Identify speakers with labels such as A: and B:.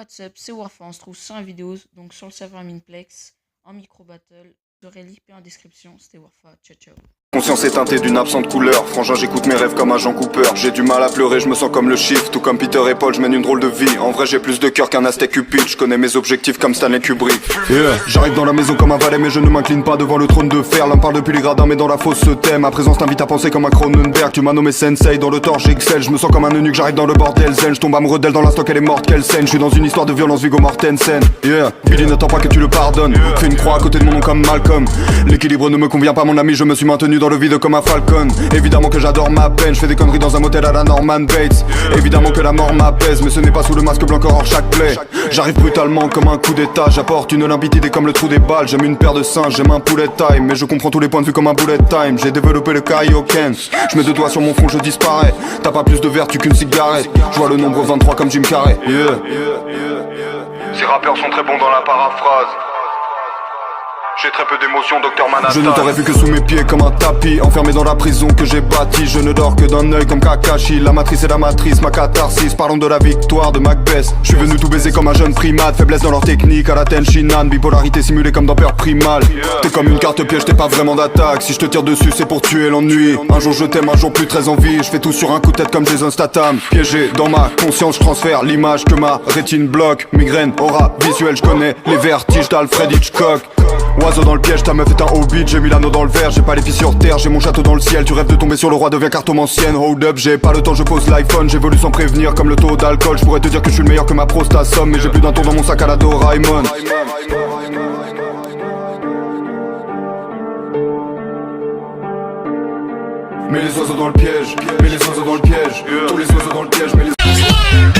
A: what's up, c'est Warfa, on se trouve sur une vidéo, donc sur le serveur Minplex, en micro battle. Vous aurez l'IP en description, c'était Warfa, ciao ciao.
B: Conscience est teintée d'une absente couleur. Frangin, j'écoute mes rêves comme un Jean Cooper. J'ai du mal à pleurer, je me sens comme le Shift. Tout comme Peter et Paul, je mène une drôle de vie. En vrai, j'ai plus de cœur qu'un Aztec Cupid. Je connais mes objectifs comme Stanley Kubrick. J'arrive dans la maison comme un valet, mais je ne m'incline pas devant le trône de fer. L'un parle depuis les gradins, mais dans la fosse se thème. Ma présence t'invite à penser comme un Cronenberg. Tu m'as nommé Sensei, dans le torche j'excelle. Je me sens comme un eunuque, j'arrive dans le bordel zen. Je tombe amoureux d'elle dans l'instant qu'elle est morte, quelle scène. Je suis dans une histoire de violence, Viggo Mortensen. Billy n'attend pas que tu le pardonnes. Fais une croix à côté de mon nom comme Malcolm. L'équilibre ne me convient pas, mon ami, je me suis maintenu dans le vide comme un Falcon. Évidemment que j'adore ma peine, je fais des conneries dans un motel à la Norman Bates. Évidemment que la mort m'apaise, mais ce n'est pas sous le masque blanc qu'aurore chaque plaie. J'arrive brutalement comme un coup d'état, j'apporte une limpidité comme le trou des balles. J'aime une paire de singes, j'aime un poulet time, mais je comprends tous les points de vue comme un bullet time. J'ai développé le Kaioken, je mets deux doigts sur mon front, je disparais. T'as pas plus de vertu qu'une cigarette, je vois le nombre 23 comme Jim Carrey. Ces rappeurs sont très bons dans la paraphrase. J'ai très peu d'émotions, Docteur Manhattan. Je ne t'aurais vu que sous mes pieds comme un tapis, enfermé dans la prison que j'ai bâtie. Je ne dors que d'un œil comme Kakashi. La matrice est la matrice, ma catharsis. Parlons de la victoire de Macbeth. Je suis venu tout baiser comme un jeune primate. Faiblesse dans leur technique, à la Tenshinhan. Bipolarité simulée comme dans Peur Primal. T'es comme une carte piège, t'es pas vraiment d'attaque. Si je te tire dessus, c'est pour tuer l'ennui. Un jour je t'aime, un jour plus très envie. Je fais tout sur un coup de tête comme Jason Statham. Piégé dans ma conscience, je transfère l'image que ma rétine bloque. Migraine, aura visuelle, je connais les vertiges d'Alfred Hitchcock. Oiseau dans le piège, ta meuf est un hobbit. J'ai mis l'anneau dans le verre, j'ai pas les filles sur terre. J'ai mon château dans le ciel, tu rêves de tomber sur le roi, deviens cartomancienne. Hold up, j'ai pas le temps, je pose l'iPhone. J'évolue sans prévenir comme le taux d'alcool. Je pourrais te dire que je suis le meilleur que ma prosta somme, mais j'ai plus d'un tour dans mon sac à la Doraemon. Mets les oiseaux dans le piège, mets les oiseaux dans le piège. Tous les oiseaux dans le piège, mets les...